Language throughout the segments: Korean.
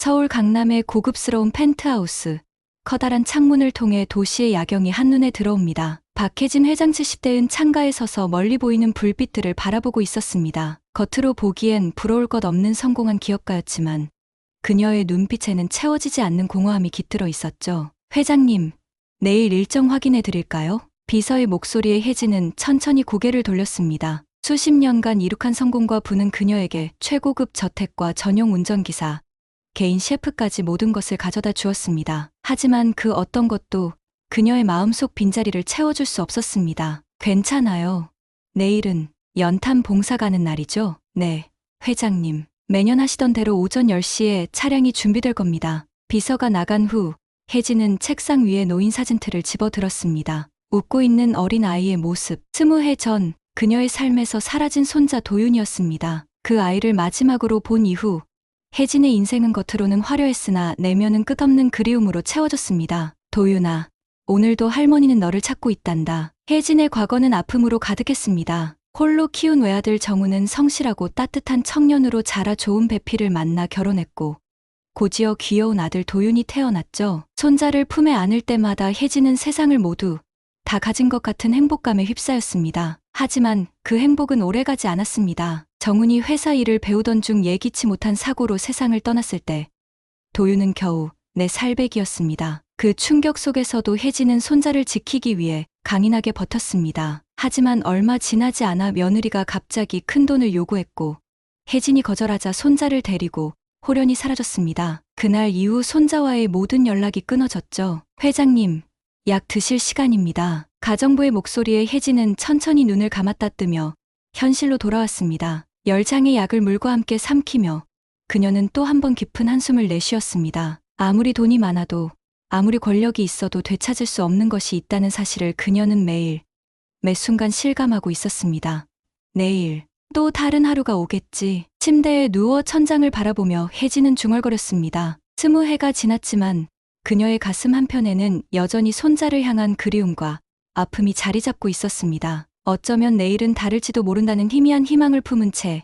서울 강남의 고급스러운 펜트하우스. 커다란 창문을 통해 도시의 야경이 한눈에 들어옵니다. 박혜진 회장 70대은 창가에 서서 멀리 보이는 불빛들을 바라보고 있었습니다. 겉으로 보기엔 부러울 것 없는 성공한 기업가였지만 그녀의 눈빛에는 채워지지 않는 공허함이 깃들어 있었죠. 회장님, 내일 일정 확인해 드릴까요? 비서의 목소리에 혜진은 천천히 고개를 돌렸습니다. 수십 년간 이룩한 성공과 부는 그녀에게 최고급 저택과 전용 운전기사, 개인 셰프까지 모든 것을 가져다 주었습니다. 하지만 그 어떤 것도 그녀의 마음속 빈자리를 채워줄 수 없었습니다. 괜찮아요. 내일은 연탄 봉사 가는 날이죠? 네, 회장님. 매년 하시던 대로 오전 10시에 차량이 준비될 겁니다. 비서가 나간 후 혜진은 책상 위에 놓인 사진틀을 집어들었습니다. 웃고 있는 어린 아이의 모습. 20해 전 그녀의 삶에서 사라진 손자 도윤이었습니다. 그 아이를 마지막으로 본 이후 혜진의 인생은 겉으로는 화려했으나 내면은 끝없는 그리움으로 채워졌습니다. 도윤아, 오늘도 할머니는 너를 찾고 있단다. 혜진의 과거는 아픔으로 가득했습니다. 홀로 키운 외아들 정우는 성실하고 따뜻한 청년으로 자라 좋은 배필을 만나 결혼했고 고지어 귀여운 아들 도윤이 태어났죠. 손자를 품에 안을 때마다 혜진은 세상을 모두 다 가진 것 같은 행복감에 휩싸였습니다. 하지만 그 행복은 오래가지 않았습니다. 정훈이 회사 일을 배우던 중 예기치 못한 사고로 세상을 떠났을 때 도윤은 겨우 4살배기였습니다. 그 충격 속에서도 혜진은 손자를 지키기 위해 강인하게 버텼습니다. 하지만 얼마 지나지 않아 며느리가 갑자기 큰 돈을 요구했고 혜진이 거절하자 손자를 데리고 호련히 사라졌습니다. 그날 이후 손자와의 모든 연락이 끊어졌죠. 회장님, 약 드실 시간입니다. 가정부의 목소리에 혜진은 천천히 눈을 감았다 뜨며 현실로 돌아왔습니다. 10장의 약을 물과 함께 삼키며 그녀는 또 한 번 깊은 한숨을 내쉬었습니다. 아무리 돈이 많아도 아무리 권력이 있어도 되찾을 수 없는 것이 있다는 사실을 그녀는 매일 매 순간 실감하고 있었습니다. 내일 또 다른 하루가 오겠지. 침대에 누워 천장을 바라보며 혜진은 중얼거렸습니다. 20해가 지났지만 그녀의 가슴 한편에는 여전히 손자를 향한 그리움과 아픔이 자리 잡고 있었습니다. 어쩌면 내일은 다를지도 모른다는 희미한 희망을 품은 채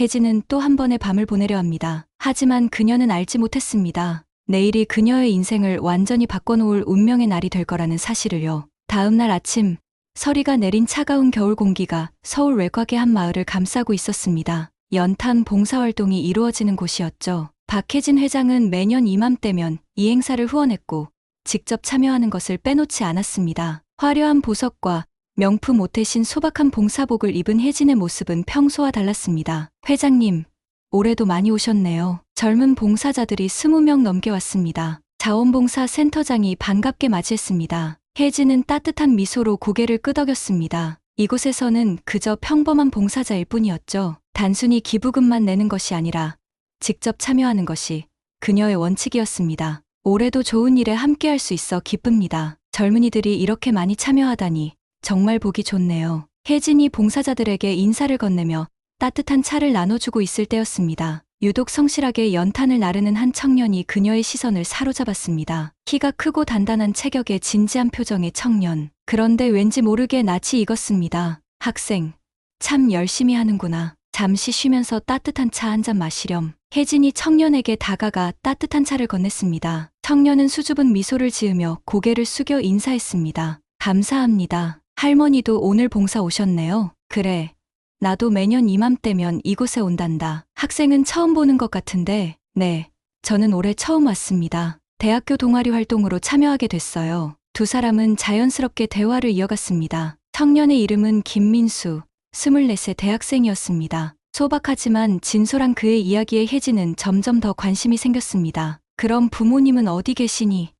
혜진은 또 한 번의 밤을 보내려 합니다. 하지만 그녀는 알지 못했습니다. 내일이 그녀의 인생을 완전히 바꿔놓을 운명의 날이 될 거라는 사실을요. 다음 날 아침, 서리가 내린 차가운 겨울 공기가 서울 외곽의 한 마을을 감싸고 있었습니다. 연탄 봉사활동이 이루어지는 곳이었죠. 박혜진 회장은 매년 이맘때면 이 행사를 후원했고 직접 참여하는 것을 빼놓지 않았습니다. 화려한 보석과 명품 옷 대신 소박한 봉사복을 입은 혜진의 모습은 평소와 달랐습니다. 회장님, 올해도 많이 오셨네요. 젊은 봉사자들이 20명 넘게 왔습니다. 자원봉사 센터장이 반갑게 맞이했습니다. 혜진은 따뜻한 미소로 고개를 끄덕였습니다. 이곳에서는 그저 평범한 봉사자일 뿐이었죠. 단순히 기부금만 내는 것이 아니라 직접 참여하는 것이 그녀의 원칙이었습니다. 올해도 좋은 일에 함께할 수 있어 기쁩니다. 젊은이들이 이렇게 많이 참여하다니 정말 보기 좋네요. 혜진이 봉사자들에게 인사를 건네며 따뜻한 차를 나눠주고 있을 때였습니다. 유독 성실하게 연탄을 나르는 한 청년이 그녀의 시선을 사로잡았습니다. 키가 크고 단단한 체격에 진지한 표정의 청년. 그런데 왠지 모르게 낯이 익었습니다. 학생, 참 열심히 하는구나. 잠시 쉬면서 따뜻한 차 한 잔 마시렴. 혜진이 청년에게 다가가 따뜻한 차를 건넸습니다. 청년은 수줍은 미소를 지으며 고개를 숙여 인사했습니다. 감사합니다. 할머니도 오늘 봉사 오셨네요. 그래. 나도 매년 이맘때면 이곳에 온단다. 학생은 처음 보는 것 같은데, 네. 저는 올해 처음 왔습니다. 대학교 동아리 활동으로 참여하게 됐어요. 두 사람은 자연스럽게 대화를 이어갔습니다. 청년의 이름은 김민수, 24세 대학생이었습니다. 소박하지만 진솔한 그의 이야기에 혜진은 점점 더 관심이 생겼습니다. 그럼 부모님은 어디 계시니?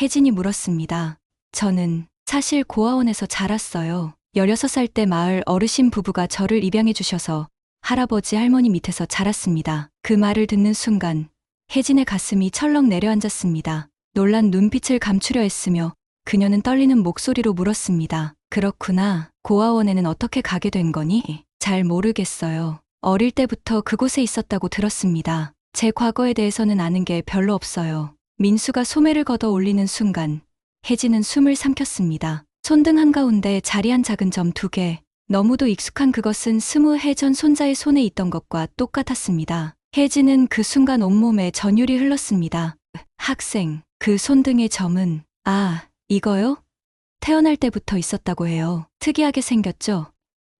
혜진이 물었습니다. 저는 사실 고아원에서 자랐어요. 16살 때 마을 어르신 부부가 저를 입양해 주셔서 할아버지 할머니 밑에서 자랐습니다. 그 말을 듣는 순간 혜진의 가슴이 철렁 내려앉았습니다. 놀란 눈빛을 감추려 했으며 그녀는 떨리는 목소리로 물었습니다. 그렇구나. 고아원에는 어떻게 가게 된 거니? 잘 모르겠어요. 어릴 때부터 그곳에 있었다고 들었습니다. 제 과거에 대해서는 아는 게 별로 없어요. 민수가 소매를 걷어 올리는 순간 혜진은 숨을 삼켰습니다. 손등 한가운데 자리한 작은 점 2개. 너무도 익숙한 그것은 20해 전 손자의 손에 있던 것과 똑같았습니다. 혜진은 그 순간 온몸에 전율이 흘렀습니다. 학생, 그 손등의 점은, 아, 이거요? 태어날 때부터 있었다고 해요. 특이하게 생겼죠?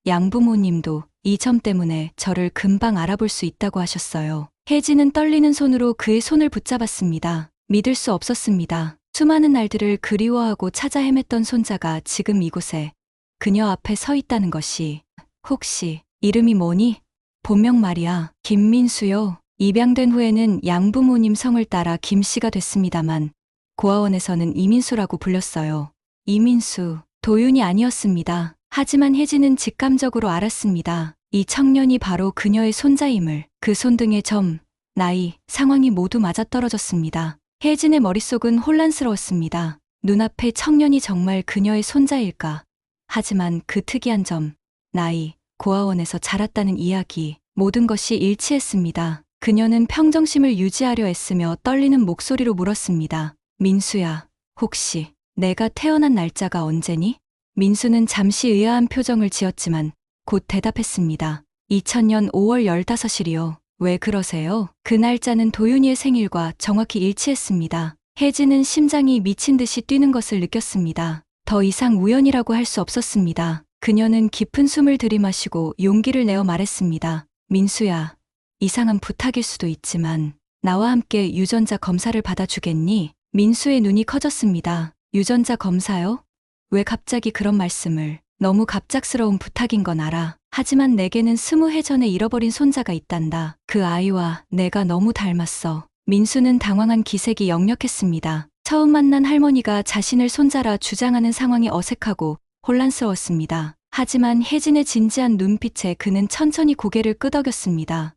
양부모님도 이 점 때문에 저를 금방 알아볼 수 있다고 하셨어요. 혜진은 떨리는 손으로 그의 손을 붙잡았습니다. 믿을 수 없었습니다. 수많은 날들을 그리워하고 찾아 헤맸던 손자가 지금 이곳에 그녀 앞에 서 있다는 것이. 혹시 이름이 뭐니? 본명 말이야. 김민수요. 입양된 후에는 양부모님 성을 따라 김씨가 됐습니다만 고아원에서는 이민수라고 불렸어요. 이민수, 도윤이 아니었습니다. 하지만 혜진은 직감적으로 알았습니다. 이 청년이 바로 그녀의 손자임을. 그 손등의 점, 나이, 상황이 모두 맞아떨어졌습니다. 혜진의 머릿속은 혼란스러웠습니다. 눈앞의 청년이 정말 그녀의 손자일까? 하지만 그 특이한 점, 나이, 고아원에서 자랐다는 이야기, 모든 것이 일치했습니다. 그녀는 평정심을 유지하려 애쓰며 떨리는 목소리로 물었습니다. 민수야, 혹시 내가 태어난 날짜가 언제니? 민수는 잠시 의아한 표정을 지었지만 곧 대답했습니다. 2000년 5월 15일이요. 왜 그러세요? 그 날짜는 도윤이의 생일과 정확히 일치했습니다. 혜진은 심장이 미친 듯이 뛰는 것을 느꼈습니다. 더 이상 우연이라고 할 수 없었습니다. 그녀는 깊은 숨을 들이마시고 용기를 내어 말했습니다. 민수야, 이상한 부탁일 수도 있지만 나와 함께 유전자 검사를 받아주겠니? 민수의 눈이 커졌습니다. 유전자 검사요? 왜 갑자기 그런 말씀을? 너무 갑작스러운 부탁인 건 알아. 하지만 내게는 20해 전에 잃어버린 손자가 있단다. 그 아이와 내가 너무 닮았어. 민수는 당황한 기색이 역력했습니다. 처음 만난 할머니가 자신을 손자라 주장하는 상황이 어색하고 혼란스러웠습니다. 하지만 혜진의 진지한 눈빛에 그는 천천히 고개를 끄덕였습니다.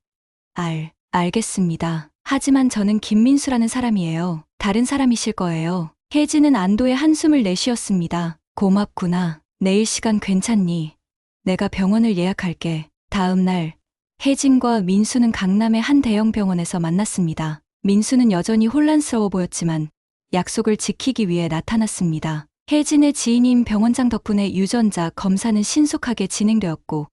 알겠습니다. 하지만 저는 김민수라는 사람이에요. 다른 사람이실 거예요. 혜진은 안도의 한숨을 내쉬었습니다. 고맙구나. 내일 시간 괜찮니? 내가 병원을 예약할게. 다음 날, 혜진과 민수는 강남의 한 대형 병원에서 만났습니다. 민수는 여전히 혼란스러워 보였지만 약속을 지키기 위해 나타났습니다. 혜진의 지인인 병원장 덕분에 유전자 검사는 신속하게 진행되었고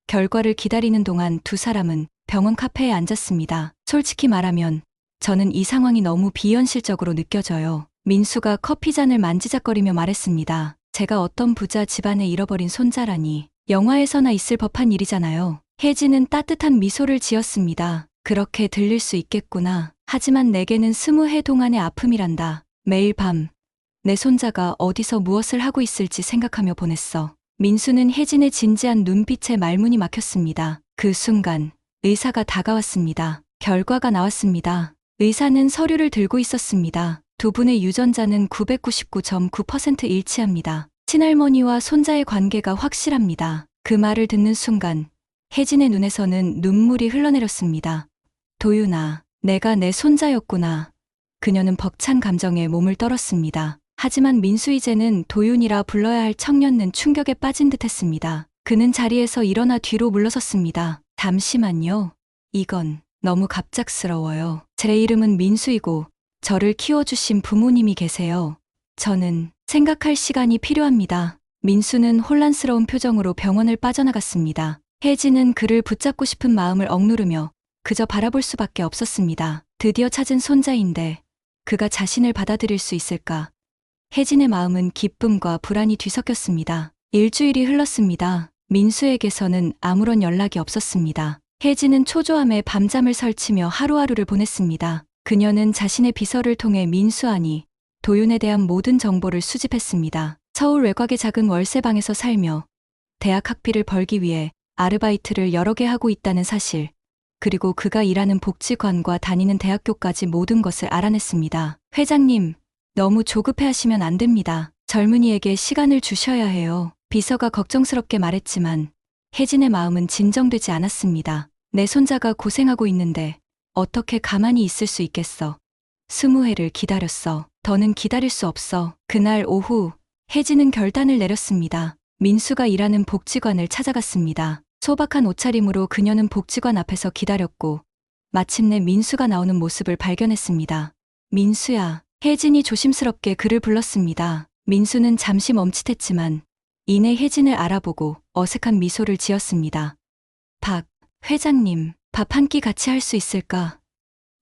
결과를 기다리는 동안 두 사람은 병원 카페에 앉았습니다. 솔직히 말하면 저는 이 상황이 너무 비현실적으로 느껴져요. 민수가 커피잔을 만지작거리며 말했습니다. 제가 어떤 부자 집안에 잃어버린 손자라니. 영화에서나 있을 법한 일이잖아요. 혜진은 따뜻한 미소를 지었습니다. 그렇게 들릴 수 있겠구나. 하지만 내게는 20해 동안의 아픔이란다. 매일 밤 내 손자가 어디서 무엇을 하고 있을지 생각하며 보냈어. 민수는 혜진의 진지한 눈빛에 말문이 막혔습니다. 그 순간 의사가 다가왔습니다. 결과가 나왔습니다. 의사는 서류를 들고 있었습니다. 두 분의 유전자는 999.9% 일치합니다. 친할머니와 손자의 관계가 확실합니다. 그 말을 듣는 순간 혜진의 눈에서는 눈물이 흘러내렸습니다. 도윤아, 내가 내 손자였구나. 그녀는 벅찬 감정에 몸을 떨었습니다. 하지만 민수 이제는 도윤이라 불러야 할 청년은 충격에 빠진 듯했습니다. 그는 자리에서 일어나 뒤로 물러섰습니다. 잠시만요. 이건 너무 갑작스러워요. 제 이름은 민수이고 저를 키워주신 부모님이 계세요. 저는 생각할 시간이 필요합니다. 민수는 혼란스러운 표정으로 병원을 빠져나갔습니다. 혜진은 그를 붙잡고 싶은 마음을 억누르며 그저 바라볼 수밖에 없었습니다. 드디어 찾은 손자인데 그가 자신을 받아들일 수 있을까? 혜진의 마음은 기쁨과 불안이 뒤섞였습니다. 일주일이 흘렀습니다. 민수에게서는 아무런 연락이 없었습니다. 혜진은 초조함에 밤잠을 설치며 하루하루를 보냈습니다. 그녀는 자신의 비서를 통해 민수아니, 도윤에 대한 모든 정보를 수집했습니다. 서울 외곽의 작은 월세방에서 살며 대학 학비를 벌기 위해 아르바이트를 여러 개 하고 있다는 사실, 그리고 그가 일하는 복지관과 다니는 대학교까지 모든 것을 알아냈습니다. 회장님, 너무 조급해하시면 안 됩니다. 젊은이에게 시간을 주셔야 해요. 비서가 걱정스럽게 말했지만 혜진의 마음은 진정되지 않았습니다. 내 손자가 고생하고 있는데 어떻게 가만히 있을 수 있겠어. 20회를 기다렸어. 더는 기다릴 수 없어. 그날 오후 혜진은 결단을 내렸습니다. 민수가 일하는 복지관을 찾아갔습니다. 소박한 옷차림으로 그녀는 복지관 앞에서 기다렸고 마침내 민수가 나오는 모습을 발견했습니다. 민수야. 혜진이 조심스럽게 그를 불렀습니다. 민수는 잠시 멈칫했지만 이내 혜진을 알아보고 어색한 미소를 지었습니다. 박 회장님, 밥 한 끼 같이 할 수 있을까?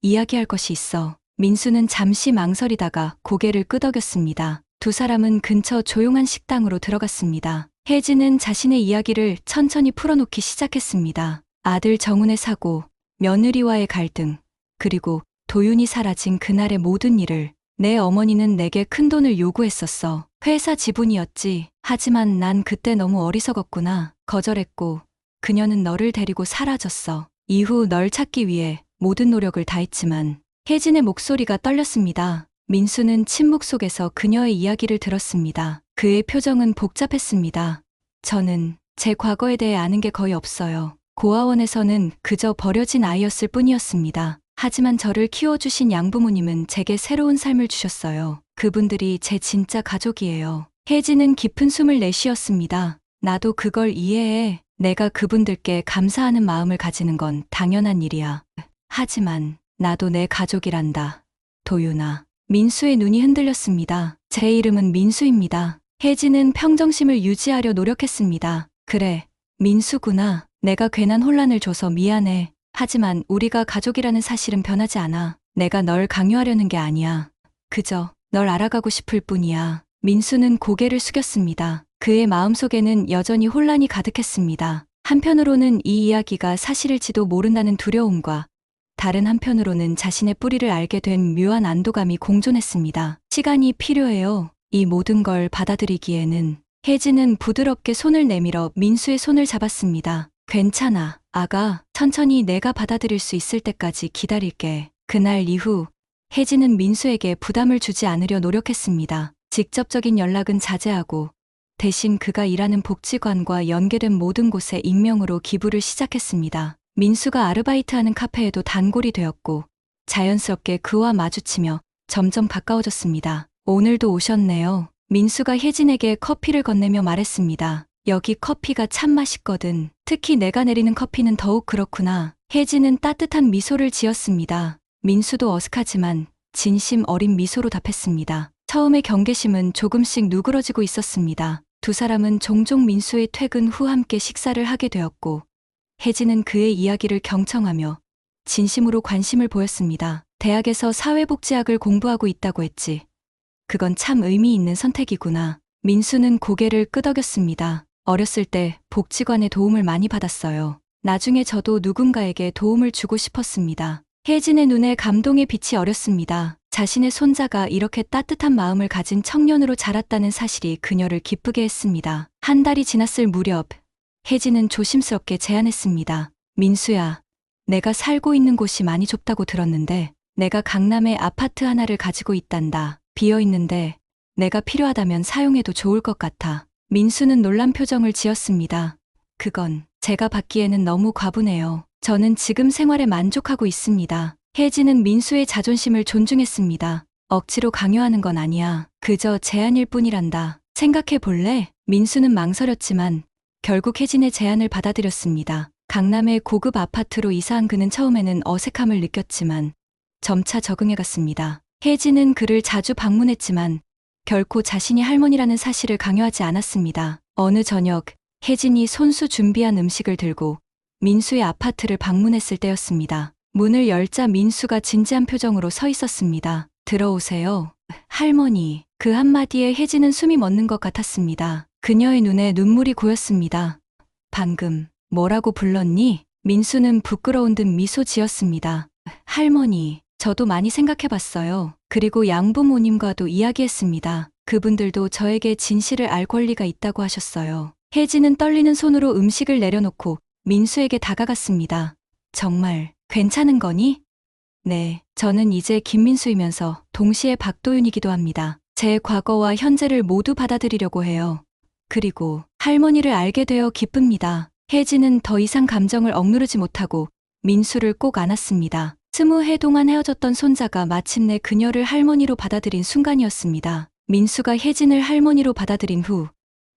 이야기할 것이 있어. 민수는 잠시 망설이다가 고개를 끄덕였습니다. 두 사람은 근처 조용한 식당으로 들어갔습니다. 혜진은 자신의 이야기를 천천히 풀어놓기 시작했습니다. 아들 정훈의 사고, 며느리와의 갈등, 그리고 도윤이 사라진 그날의 모든 일을. 내 어머니는 내게 큰 돈을 요구했었어. 회사 지분이었지. 하지만 난 그때 너무 어리석었구나. 거절했고 그녀는 너를 데리고 사라졌어. 이후 널 찾기 위해 모든 노력을 다했지만. 혜진의 목소리가 떨렸습니다. 민수는 침묵 속에서 그녀의 이야기를 들었습니다. 그의 표정은 복잡했습니다. 저는 제 과거에 대해 아는 게 거의 없어요. 고아원에서는 그저 버려진 아이였을 뿐이었습니다. 하지만 저를 키워주신 양부모님은 제게 새로운 삶을 주셨어요. 그분들이 제 진짜 가족이에요. 혜진은 깊은 숨을 내쉬었습니다. 나도 그걸 이해해. 내가 그분들께 감사하는 마음을 가지는 건 당연한 일이야. 하지만 나도 내 가족이란다. 도윤아. 민수의 눈이 흔들렸습니다. 제 이름은 민수입니다. 혜진은 평정심을 유지하려 노력했습니다. 그래, 민수구나. 내가 괜한 혼란을 줘서 미안해. 하지만 우리가 가족이라는 사실은 변하지 않아. 내가 널 강요하려는 게 아니야. 그저 널 알아가고 싶을 뿐이야. 민수는 고개를 숙였습니다. 그의 마음속에는 여전히 혼란이 가득했습니다. 한편으로는 이 이야기가 사실일지도 모른다는 두려움과 다른 한편으로는 자신의 뿌리를 알게 된 묘한 안도감이 공존했습니다. 시간이 필요해요. 이 모든 걸 받아들이기에는. 혜진은 부드럽게 손을 내밀어 민수의 손을 잡았습니다. 괜찮아, 아가. 천천히 내가 받아들일 수 있을 때까지 기다릴게. 그날 이후 혜진은 민수에게 부담을 주지 않으려 노력했습니다. 직접적인 연락은 자제하고 대신 그가 일하는 복지관과 연계된 모든 곳에 익명으로 기부를 시작했습니다. 민수가 아르바이트하는 카페에도 단골이 되었고 자연스럽게 그와 마주치며 점점 가까워졌습니다. 오늘도 오셨네요. 민수가 혜진에게 커피를 건네며 말했습니다. 여기 커피가 참 맛있거든. 특히 내가 내리는 커피는 더욱 그렇구나. 혜진은 따뜻한 미소를 지었습니다. 민수도 어색하지만 진심 어린 미소로 답했습니다. 처음의 경계심은 조금씩 누그러지고 있었습니다. 두 사람은 종종 민수의 퇴근 후 함께 식사를 하게 되었고 혜진은 그의 이야기를 경청하며 진심으로 관심을 보였습니다. 대학에서 사회복지학을 공부하고 있다고 했지. 그건 참 의미 있는 선택이구나. 민수는 고개를 끄덕였습니다. 어렸을 때 복지관의 도움을 많이 받았어요. 나중에 저도 누군가에게 도움을 주고 싶었습니다. 혜진의 눈에 감동의 빛이 어렸습니다. 자신의 손자가 이렇게 따뜻한 마음을 가진 청년으로 자랐다는 사실이 그녀를 기쁘게 했습니다. 한 달이 지났을 무렵 혜진은 조심스럽게 제안했습니다. 민수야, 내가 살고 있는 곳이 많이 좁다고 들었는데 내가 강남에 아파트 하나를 가지고 있단다. 비어있는데 내가 필요하다면 사용해도 좋을 것 같아. 민수는 놀란 표정을 지었습니다. 그건 제가 받기에는 너무 과분해요. 저는 지금 생활에 만족하고 있습니다. 혜진은 민수의 자존심을 존중했습니다. 억지로 강요하는 건 아니야. 그저 제안일 뿐이란다. 생각해 볼래? 민수는 망설였지만 결국 혜진의 제안을 받아들였습니다. 강남의 고급 아파트로 이사한 그는 처음에는 어색함을 느꼈지만 점차 적응해갔습니다. 혜진은 그를 자주 방문했지만 결코 자신이 할머니라는 사실을 강요하지 않았습니다. 어느 저녁 혜진이 손수 준비한 음식을 들고 민수의 아파트를 방문했을 때였습니다. 문을 열자 민수가 진지한 표정으로 서 있었습니다. 들어오세요. 할머니. 그 한마디에 혜진은 숨이 멎는 것 같았습니다. 그녀의 눈에 눈물이 고였습니다. 방금 뭐라고 불렀니? 민수는 부끄러운 듯 미소 지었습니다. 할머니, 저도 많이 생각해봤어요. 그리고 양부모님과도 이야기했습니다. 그분들도 저에게 진실을 알 권리가 있다고 하셨어요. 혜진은 떨리는 손으로 음식을 내려놓고 민수에게 다가갔습니다. 정말 괜찮은 거니? 네, 저는 이제 김민수이면서 동시에 박도윤이기도 합니다. 제 과거와 현재를 모두 받아들이려고 해요. 그리고 할머니를 알게 되어 기쁩니다. 혜진은 더 이상 감정을 억누르지 못하고 민수를 꼭 안았습니다. 20해 동안 헤어졌던 손자가 마침내 그녀를 할머니로 받아들인 순간이었습니다. 민수가 혜진을 할머니로 받아들인 후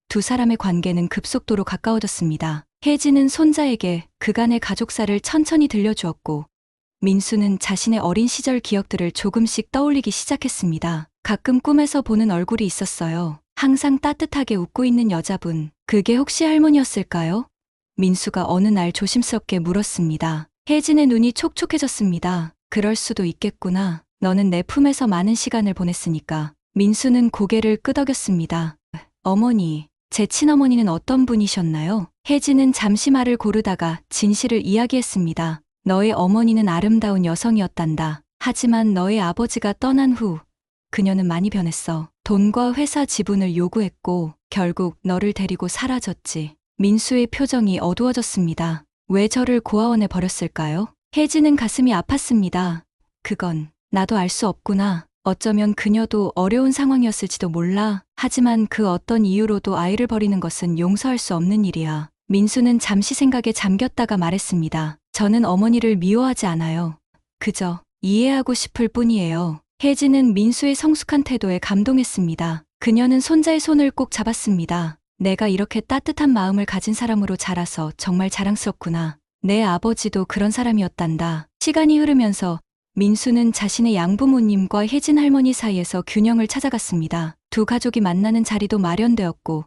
두 사람의 관계는 급속도로 가까워졌습니다. 혜진은 손자에게 그간의 가족사를 천천히 들려주었고 민수는 자신의 어린 시절 기억들을 조금씩 떠올리기 시작했습니다. 가끔 꿈에서 보는 얼굴이 있었어요. 항상 따뜻하게 웃고 있는 여자분. 그게 혹시 할머니였을까요? 민수가 어느 날 조심스럽게 물었습니다. 혜진의 눈이 촉촉해졌습니다. 그럴 수도 있겠구나. 너는 내 품에서 많은 시간을 보냈으니까. 민수는 고개를 끄덕였습니다. 어머니, 제 친어머니는 어떤 분이셨나요? 혜진은 잠시 말을 고르다가 진실을 이야기했습니다. 너의 어머니는 아름다운 여성이었단다. 하지만 너의 아버지가 떠난 후 그녀는 많이 변했어. 돈과 회사 지분을 요구했고 결국 너를 데리고 사라졌지. 민수의 표정이 어두워졌습니다. 왜 저를 고아원에 버렸을까요? 혜진은 가슴이 아팠습니다. 그건 나도 알 수 없구나. 어쩌면 그녀도 어려운 상황이었을지도 몰라. 하지만 그 어떤 이유로도 아이를 버리는 것은 용서할 수 없는 일이야. 민수는 잠시 생각에 잠겼다가 말했습니다. 저는 어머니를 미워하지 않아요. 그저 이해하고 싶을 뿐이에요. 혜진은 민수의 성숙한 태도에 감동했습니다. 그녀는 손자의 손을 꼭 잡았습니다. 내가 이렇게 따뜻한 마음을 가진 사람으로 자라서 정말 자랑스럽구나. 내 아버지도 그런 사람이었단다. 시간이 흐르면서 민수는 자신의 양부모님과 혜진 할머니 사이에서 균형을 찾아갔습니다. 두 가족이 만나는 자리도 마련되었고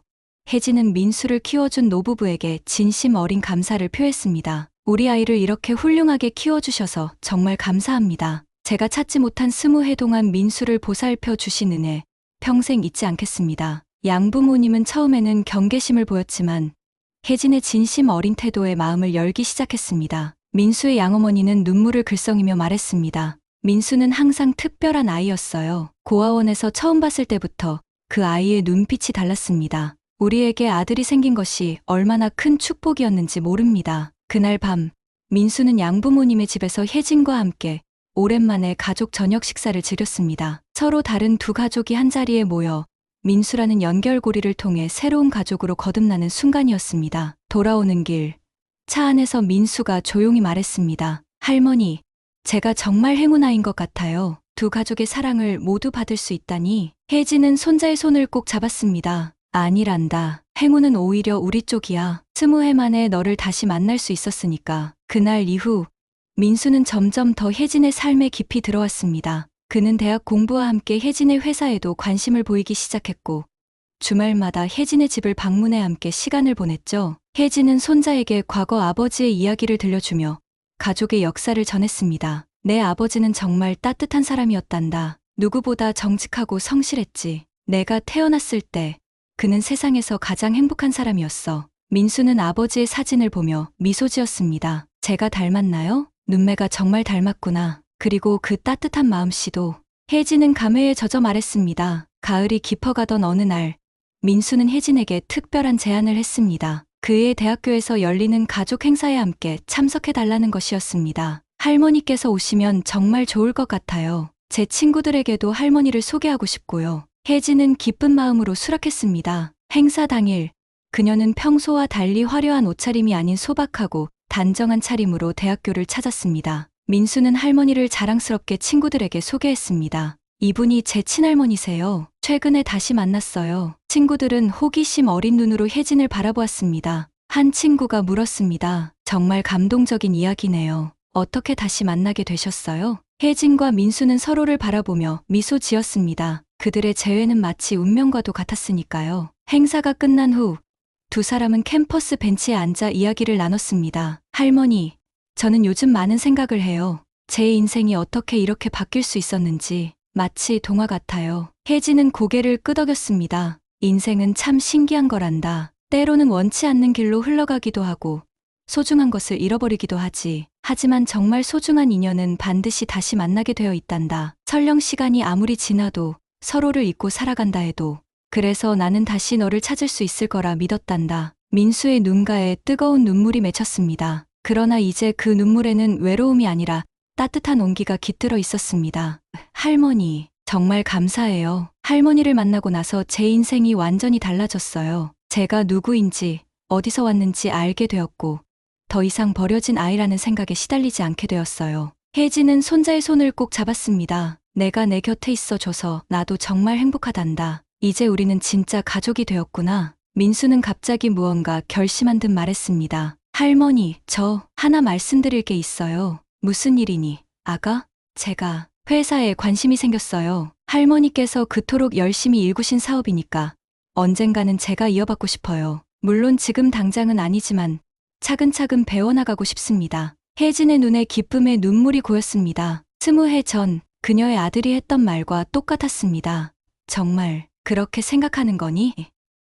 혜진은 민수를 키워준 노부부에게 진심 어린 감사를 표했습니다. 우리 아이를 이렇게 훌륭하게 키워주셔서 정말 감사합니다. 제가 찾지 못한 20해 동안 민수를 보살펴 주신 은혜 평생 잊지 않겠습니다. 양부모님은 처음에는 경계심을 보였지만 혜진의 진심 어린 태도에 마음을 열기 시작했습니다. 민수의 양어머니는 눈물을 글썽이며 말했습니다. 민수는 항상 특별한 아이였어요. 고아원에서 처음 봤을 때부터 그 아이의 눈빛이 달랐습니다. 우리에게 아들이 생긴 것이 얼마나 큰 축복이었는지 모릅니다. 그날 밤 민수는 양부모님의 집에서 혜진과 함께 오랜만에 가족 저녁 식사를 즐겼습니다. 서로 다른 두 가족이 한자리에 모여 민수라는 연결고리를 통해 새로운 가족으로 거듭나는 순간이었습니다. 돌아오는 길, 차 안에서 민수가 조용히 말했습니다. 할머니, 제가 정말 행운아인 것 같아요. 두 가족의 사랑을 모두 받을 수 있다니. 혜진은 손자의 손을 꼭 잡았습니다. 아니란다. 행운은 오히려 우리 쪽이야. 20해 만에 너를 다시 만날 수 있었으니까. 그날 이후 민수는 점점 더 혜진의 삶에 깊이 들어왔습니다. 그는 대학 공부와 함께 혜진의 회사에도 관심을 보이기 시작했고 주말마다 혜진의 집을 방문해 함께 시간을 보냈죠. 혜진은 손자에게 과거 아버지의 이야기를 들려주며 가족의 역사를 전했습니다. 내 아버지는 정말 따뜻한 사람이었단다. 누구보다 정직하고 성실했지. 내가 태어났을 때 그는 세상에서 가장 행복한 사람이었어. 민수는 아버지의 사진을 보며 미소 지었습니다. 제가 닮았나요? 눈매가 정말 닮았구나. 그리고 그 따뜻한 마음씨도. 혜진은 감회에 젖어 말했습니다. 가을이 깊어가던 어느 날 민수는 혜진에게 특별한 제안을 했습니다. 그의 대학교에서 열리는 가족 행사에 함께 참석해달라는 것이었습니다. 할머니께서 오시면 정말 좋을 것 같아요. 제 친구들에게도 할머니를 소개하고 싶고요. 혜진은 기쁜 마음으로 수락했습니다. 행사 당일 그녀는 평소와 달리 화려한 옷차림이 아닌 소박하고 단정한 차림으로 대학교를 찾았습니다. 민수는 할머니를 자랑스럽게 친구들에게 소개했습니다. 이분이 제 친할머니세요. 최근에 다시 만났어요. 친구들은 호기심 어린 눈으로 혜진을 바라보았습니다. 한 친구가 물었습니다. 정말 감동적인 이야기네요. 어떻게 다시 만나게 되셨어요? 혜진과 민수는 서로를 바라보며 미소 지었습니다. 그들의 재회는 마치 운명과도 같았으니까요. 행사가 끝난 후 두 사람은 캠퍼스 벤치에 앉아 이야기를 나눴습니다. 할머니, 저는 요즘 많은 생각을 해요. 제 인생이 어떻게 이렇게 바뀔 수 있었는지 마치 동화 같아요. 혜진은 고개를 끄덕였습니다. 인생은 참 신기한 거란다. 때로는 원치 않는 길로 흘러가기도 하고 소중한 것을 잃어버리기도 하지. 하지만 정말 소중한 인연은 반드시 다시 만나게 되어 있단다. 설령 시간이 아무리 지나도 서로를 잊고 살아간다 해도. 그래서 나는 다시 너를 찾을 수 있을 거라 믿었단다. 민수의 눈가에 뜨거운 눈물이 맺혔습니다. 그러나 이제 그 눈물에는 외로움이 아니라 따뜻한 온기가 깃들어 있었습니다. 할머니, 정말 감사해요. 할머니를 만나고 나서 제 인생이 완전히 달라졌어요. 제가 누구인지, 어디서 왔는지 알게 되었고, 더 이상 버려진 아이라는 생각에 시달리지 않게 되었어요. 혜진은 손자의 손을 꼭 잡았습니다. 내가 내 곁에 있어줘서 나도 정말 행복하단다. 이제 우리는 진짜 가족이 되었구나. 민수는 갑자기 무언가 결심한 듯 말했습니다. 할머니, 저 하나 말씀드릴 게 있어요. 무슨 일이니? 아가? 제가 회사에 관심이 생겼어요. 할머니께서 그토록 열심히 일구신 사업이니까 언젠가는 제가 이어받고 싶어요. 물론 지금 당장은 아니지만 차근차근 배워나가고 싶습니다. 혜진의 눈에 기쁨의 눈물이 고였습니다. 20해 전 그녀의 아들이 했던 말과 똑같았습니다. 정말 그렇게 생각하는 거니?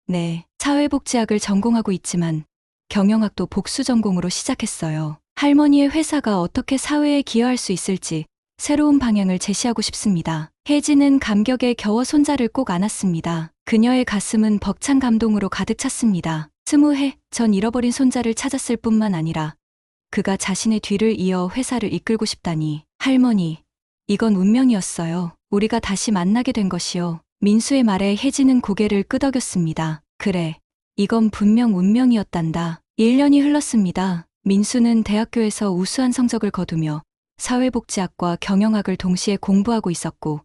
네, 사회복지학을 전공하고 있지만 경영학도 복수 전공으로 시작했어요. 할머니의 회사가 어떻게 사회에 기여할 수 있을지 새로운 방향을 제시하고 싶습니다. 혜진은 감격에 겨워 손자를 꼭 안았습니다. 그녀의 가슴은 벅찬 감동으로 가득 찼습니다. 20해 전 잃어버린 손자를 찾았을 뿐만 아니라 그가 자신의 뒤를 이어 회사를 이끌고 싶다니. 할머니, 이건 운명이었어요. 우리가 다시 만나게 된 것이요. 민수의 말에 혜진은 고개를 끄덕였습니다. 그래, 이건 분명 운명이었단다. 1년이 흘렀습니다. 민수는 대학교에서 우수한 성적을 거두며 사회복지학과 경영학을 동시에 공부하고 있었고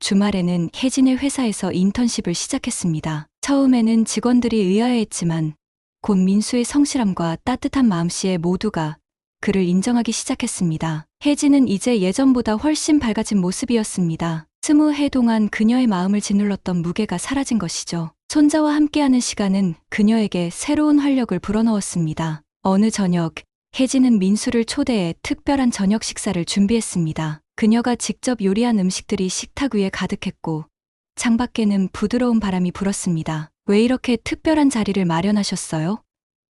주말에는 혜진의 회사에서 인턴십을 시작했습니다. 처음에는 직원들이 의아해했지만 곧 민수의 성실함과 따뜻한 마음씨에 모두가 그를 인정하기 시작했습니다. 혜진은 이제 예전보다 훨씬 밝아진 모습이었습니다. 20해 동안 그녀의 마음을 짓눌렀던 무게가 사라진 것이죠. 손자와 함께하는 시간은 그녀에게 새로운 활력을 불어넣었습니다. 어느 저녁, 혜진은 민수를 초대해 특별한 저녁 식사를 준비했습니다. 그녀가 직접 요리한 음식들이 식탁 위에 가득했고 창밖에는 부드러운 바람이 불었습니다. 왜 이렇게 특별한 자리를 마련하셨어요?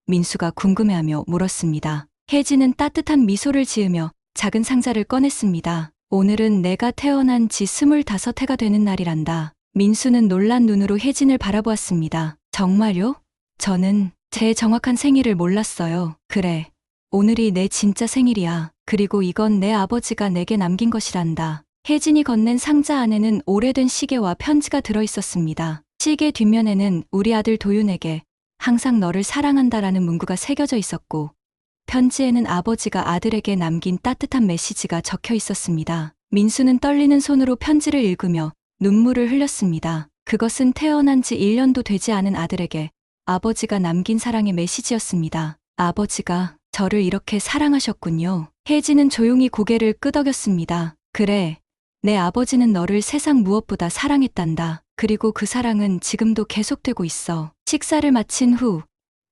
민수가 궁금해하며 물었습니다. 혜진은 따뜻한 미소를 지으며 작은 상자를 꺼냈습니다. 오늘은 내가 태어난 지 25해가 되는 날이란다. 민수는 놀란 눈으로 혜진을 바라보았습니다. 정말요? 저는 제 정확한 생일을 몰랐어요. 그래, 오늘이 내 진짜 생일이야. 그리고 이건 내 아버지가 내게 남긴 것이란다. 혜진이 건넨 상자 안에는 오래된 시계와 편지가 들어있었습니다. 시계 뒷면에는 우리 아들 도윤에게 항상 너를 사랑한다라는 문구가 새겨져 있었고 편지에는 아버지가 아들에게 남긴 따뜻한 메시지가 적혀 있었습니다. 민수는 떨리는 손으로 편지를 읽으며 눈물을 흘렸습니다. 그것은 태어난 지 1년도 되지 않은 아들에게 아버지가 남긴 사랑의 메시지였습니다. 아버지가 저를 이렇게 사랑하셨군요. 혜진은 조용히 고개를 끄덕였습니다. 그래, 내 아버지는 너를 세상 무엇보다 사랑했단다. 그리고 그 사랑은 지금도 계속되고 있어. 식사를 마친 후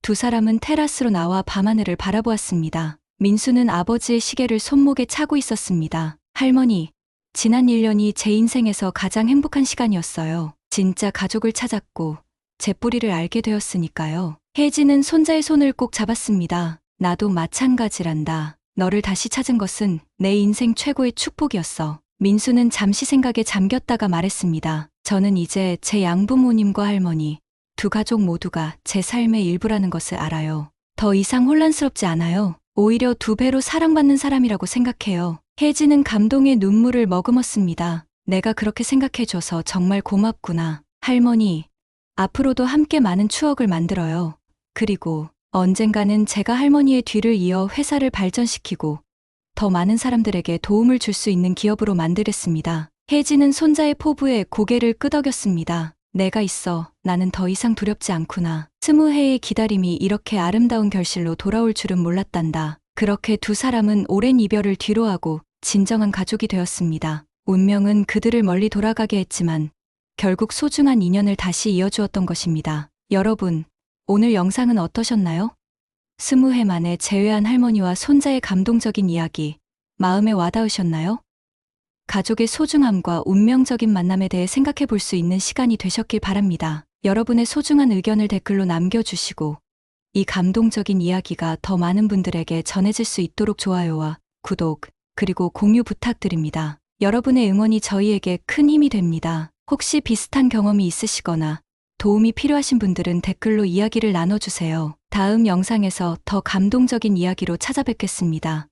두 사람은 테라스로 나와 밤하늘을 바라보았습니다. 민수는 아버지의 시계를 손목에 차고 있었습니다. 할머니, 지난 1년이 제 인생에서 가장 행복한 시간이었어요. 진짜 가족을 찾았고 제 뿌리를 알게 되었으니까요. 혜진은 손자의 손을 꼭 잡았습니다. 나도 마찬가지란다. 너를 다시 찾은 것은 내 인생 최고의 축복이었어. 민수는 잠시 생각에 잠겼다가 말했습니다. 저는 이제 제 양부모님과 할머니, 두 가족 모두가 제 삶의 일부라는 것을 알아요. 더 이상 혼란스럽지 않아요. 오히려 2배로 사랑받는 사람이라고 생각해요. 혜진은 감동의 눈물을 머금었습니다. 내가 그렇게 생각해줘서 정말 고맙구나. 할머니, 앞으로도 함께 많은 추억을 만들어요. 그리고 언젠가는 제가 할머니의 뒤를 이어 회사를 발전시키고 더 많은 사람들에게 도움을 줄 수 있는 기업으로 만들겠습니다. 혜진은 손자의 포부에 고개를 끄덕였습니다. 내가 있어. 나는 더 이상 두렵지 않구나. 20해의 기다림이 이렇게 아름다운 결실로 돌아올 줄은 몰랐단다. 그렇게 두 사람은 오랜 이별을 뒤로하고 진정한 가족이 되었습니다. 운명은 그들을 멀리 돌아가게 했지만 결국 소중한 인연을 다시 이어주었던 것입니다. 여러분, 오늘 영상은 어떠셨나요? 20해 만에 재회한 할머니와 손자의 감동적인 이야기, 마음에 와닿으셨나요? 가족의 소중함과 운명적인 만남에 대해 생각해 볼 수 있는 시간이 되셨길 바랍니다. 여러분의 소중한 의견을 댓글로 남겨주시고 이 감동적인 이야기가 더 많은 분들에게 전해질 수 있도록 좋아요와 구독, 그리고 공유 부탁드립니다. 여러분의 응원이 저희에게 큰 힘이 됩니다. 혹시 비슷한 경험이 있으시거나 도움이 필요하신 분들은 댓글로 이야기를 나눠주세요. 다음 영상에서 더 감동적인 이야기로 찾아뵙겠습니다.